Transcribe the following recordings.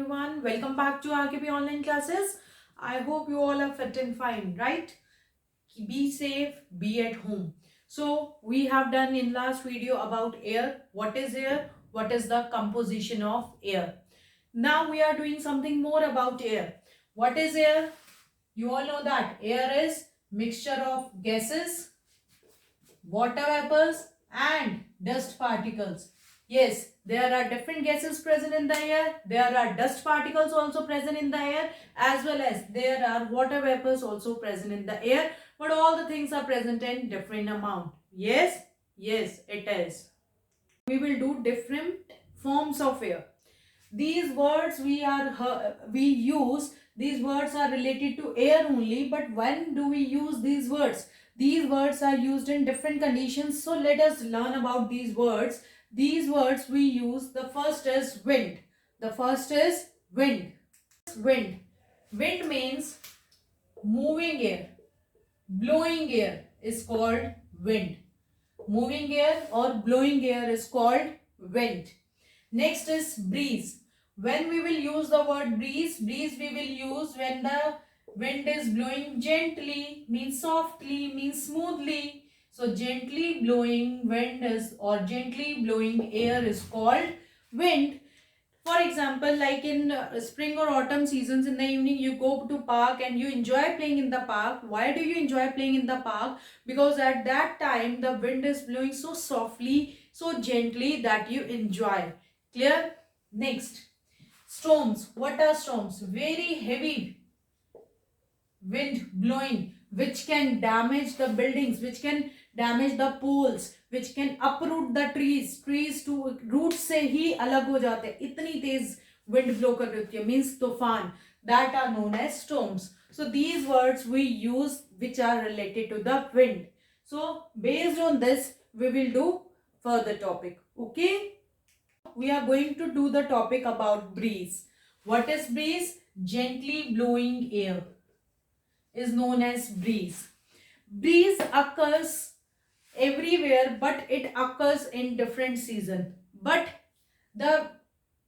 everyone. Welcome back to RKP online classes. I hope you all are fit and fine, right? Be safe, be at home. So we have done in last video about air. What is air? What is the composition of air? Now we are doing something more about air. What is air? You all know that air is mixture of gases, water vapors and dust particles. Yes, there are different gases present in the air. There are dust particles also present in the air, as well as there are water vapors also present in the air. But all the things are present in different amount. Yes, yes, it is. We will do different forms of air. These words we use, these words are related to air only, but when do we use these words? These words are used in different conditions, so let us learn about these words. These words we use, the first is wind. The first is wind. Wind. Wind means moving air. Blowing air is called wind. Moving air or blowing air is called wind. Next is breeze. When we will use the word breeze we will use when the wind is blowing gently, means softly, means smoothly. So gently blowing wind is, or gently blowing air is called wind. For example, like in spring or autumn seasons, in the evening you go to park and you enjoy playing in the park. Why do you enjoy playing in the park? Because at that time the wind is blowing so softly, so gently that you enjoy. Clear? Next, storms. What are storms? Very heavy wind blowing which can damage the buildings, which can damage the poles, which can uproot the trees to roots से ही अलग हो जाते हैं. इतनी तेज wind blow कर रही होती है, means तूफान. That are known as storms. So these words we use which are related to the wind. So based on this we will do further topic. Okay, we are going to do the topic about breeze. What is breeze? Gently blowing air is known as breeze. Breeze occurs everywhere, but it occurs in different season. But the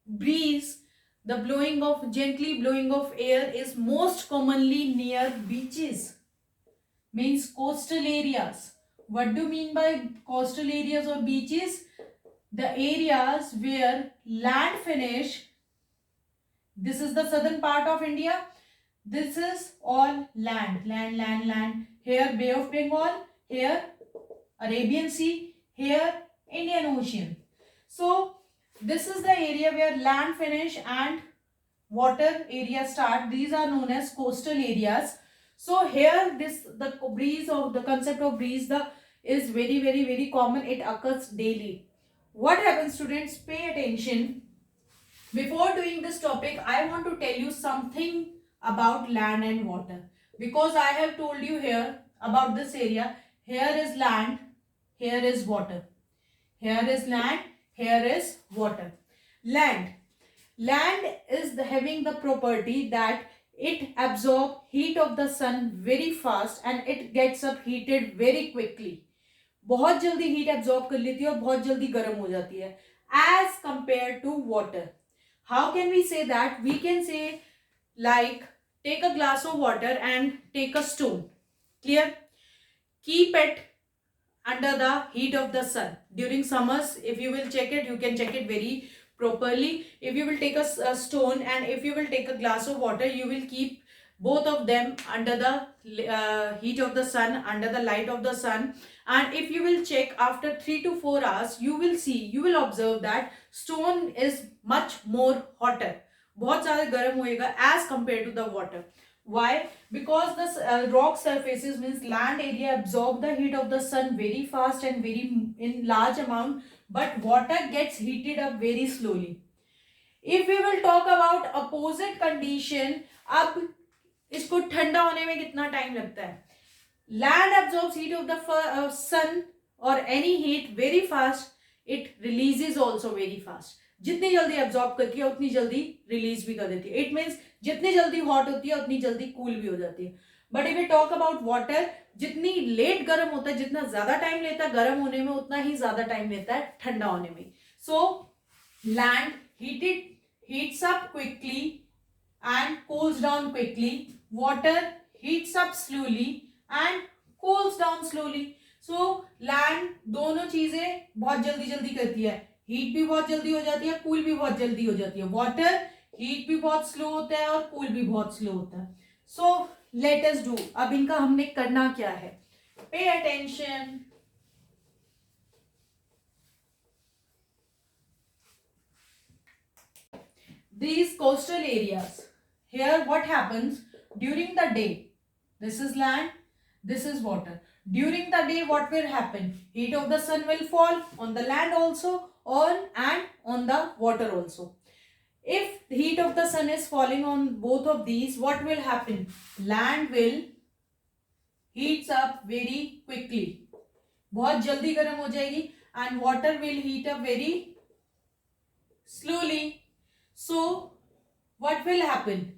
breeze, the blowing of gently blowing of air is most commonly near beaches, means coastal areas. What do you mean by coastal areas or beaches? The areas where land finish. This is the southern part of India. This is all land. Here Bay of Bengal, here Arabian Sea, here Indian Ocean. So this is the area where land finish and water area start. These are known as coastal areas. So here the breeze, of the concept of breeze is very common. It occurs daily. What happens, students? Pay attention. Before doing this topic, I want to tell you something about land and water, because I have told you here about this area. Here is land, here is water. Here is land, here is water. Land is having the property that it absorbs heat of the sun very fast and it gets up heated very quickly. बहुत जल्दी heat absorb कर लेती है और बहुत जल्दी गर्म हो जाती है as compared to water. How can we say that? We can say like, take a glass of water and take a stone. Clear? Keep it under the heat of the sun. During summers, if you will check it, you can check it very properly. If you will take a stone and if you will take a glass of water, you will keep both of them under the heat of the sun, under the light of the sun. And if you will check after 3 to 4 hours, you will observe that stone is much more hotter. बहुत ज़्यादा गर्म होएगा as compared to the water. Why? Because the rock surfaces, means land area, absorb the heat of the sun very fast and very in large amount, but water gets heated up very slowly. If we will talk about opposite condition, अब इसको ठंडा होने में कितना time लगता है? Land absorbs heat of the sun or any heat very fast. It releases also very fast. जितनी जल्दी एब्जॉर्ब करती है उतनी जल्दी रिलीज भी कर देती है. इट मीन्स जितनी जल्दी हॉट होती है उतनी जल्दी कूल भी हो जाती है. But if we talk about water, जितनी लेट गर्म होता है, जितना ज्यादा टाइम लेता है गर्म होने में, उतना ही ज्यादा टाइम लेता है ठंडा होने में. So land heated heats up quickly and cools down quickly. Water heats up slowly and cools down slowly. So land दोनों चीजें बहुत जल्दी जल्दी करती है. हीट भी बहुत जल्दी हो जाती है, कूल भी बहुत जल्दी हो जाती है. वाटर हीट भी बहुत स्लो होता है और कूल भी बहुत स्लो होता है. So let us do. अब इनका हमने करना क्या है? Pay attention. These coastal areas, here what happens during the day? This is land, this is water. During the day what will happen? Heat of the sun will fall on the land also and on the water also. If the heat of the sun is falling on both of these, what will happen? Land will heats up very quickly, बहुत जल्दी गर्म हो जाएगी, and water will heat up very slowly. So what will happen?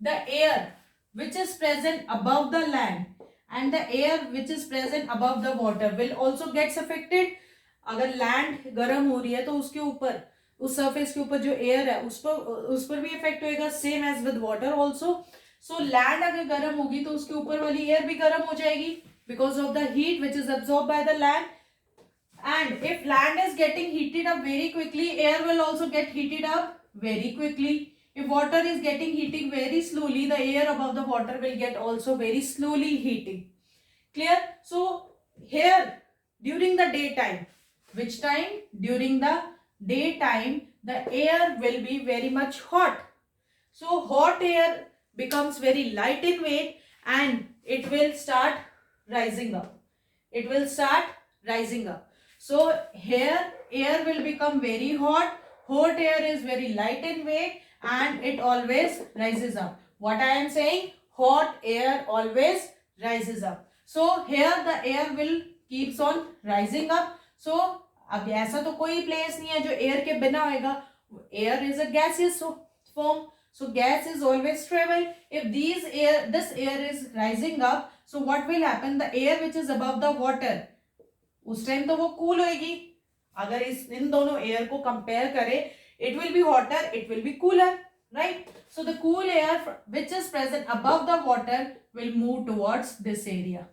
The air which is present above the land and the air which is present above the water will also gets affected. अगर land गर्म हो रही है तो उसके ऊपर, उस surface के ऊपर जो air है उस पर भी effect होएगा, same as with water also. So land अगर गर्म होगी तो उसके ऊपर वाली air भी गर्म हो जाएगी because of the heat which is absorbed by the land. And if land is getting heated up very quickly, air will also get heated up very quickly. If water is getting heating very slowly, the air above the water will get also very slowly heating. Clear? So here during the daytime, which time? During the daytime, the air will be very much hot. So hot air becomes very light in weight and it will start rising up. It will start rising up. So here air will become very hot. Hot air is very light in weight and it always rises up. What I am saying? Hot air always rises up. So here the air will keeps on rising up. So अब ऐसा तो कोई place नहीं है जो air के बिना होएगा. Air is a gaseous form. So gas is always travel. If this air is rising up, so what will happen? The air which is above the water, उस टाइम तो वो कूल होएगी. अगर इन दोनों एयर को कंपेयर करें, it will be hotter, it will be cooler, right? So the cool air which is present above the water will move towards this area.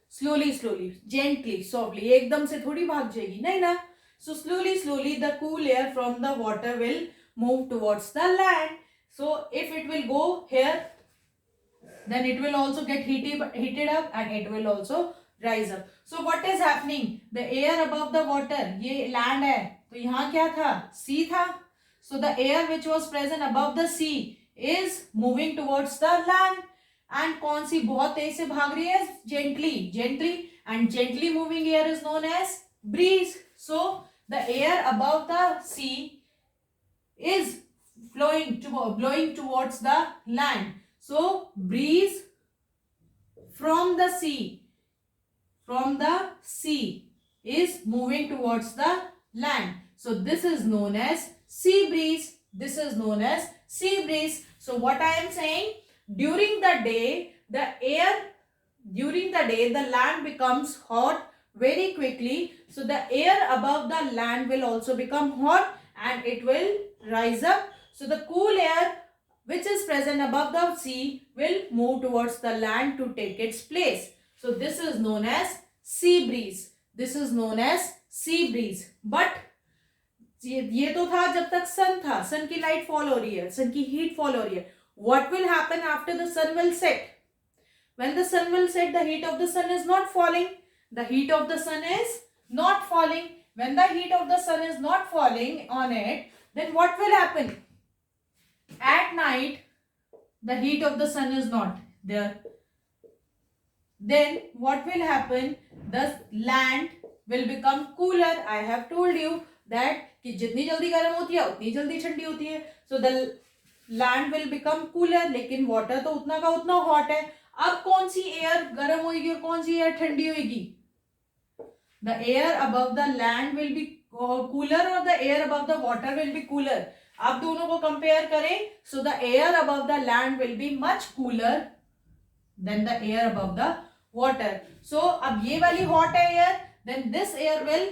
Slowly, gently, softly. एकदम से थोड़ी भाग जाएगी, नहीं ना? So slowly the cool air from the water will move towards the land. So if it will go here, then it will also get heated up and it will also rise up. So what is happening? The air above the water, ये land है, तो यहाँ क्या था? Sea था. So the air which was present above the sea is moving towards the land. And कौन सी बहुत तेज से भाग रही है? Gently. And gently moving air is known as breeze. So the air above the sea is blowing towards the land. So breeze from the sea is moving towards the land. So this is known as sea breeze. So what I am saying, during the day the land becomes hot very quickly. So the air above the land will also become hot and it will rise up. So the cool air which is present above the sea will move towards the land to take its place. So this is known as sea breeze. But ये तो था जब तक सन था, सन की light fall हो रही है, सन की हीट फॉल हो रही है. What will happen after the sun will set? When the sun will set, the heat of the sun is not falling. When the heat of the sun is not falling on it, then what will happen? At night, the heat of the sun is not there. Then what will happen? The land will become cooler. I have told you that कि जितनी जल्दी गर्म होती है उतनी जल्दी ठंडी होती है. So the land will become cooler, लेकिन water तो उतना का उतना hot है. अब कौन सी air गर्म होगी और कौन सी air ठंडी होगी? The air above the land will be cooler or the air above the water will be cooler. अब दोनों को compare करें. So the air above the land will be much cooler than the air above the water. So अब ये वाली hot है air, then this air will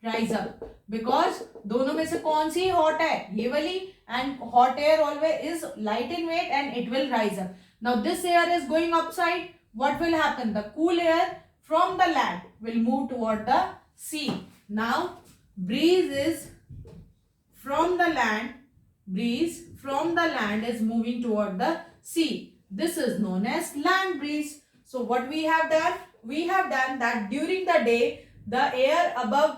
rise up. Because दोनों में से कौन सी hot है? ये वाली. And hot air always is light in weight and it will rise up. Now this air is going upside. What will happen? The cool air from the land will move toward the sea. Now breeze is from the land. Breeze from the land is moving toward the sea. This is known as land breeze. So what we have done? We have done that during the day, the air above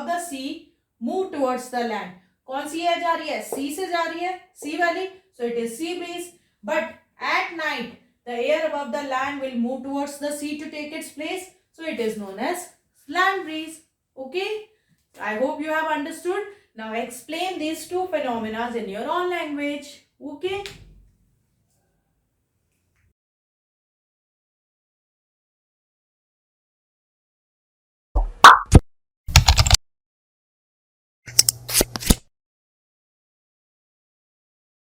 the sea move towards the land. कौन सी air जा रही है? sea से जा रही है, sea वाली. So it is sea breeze. But at night, the air above the land will move towards the sea to take its place. So it is known as land breeze. Okay? I hope you have understood. Now explain these two phenomena in your own language. Okay?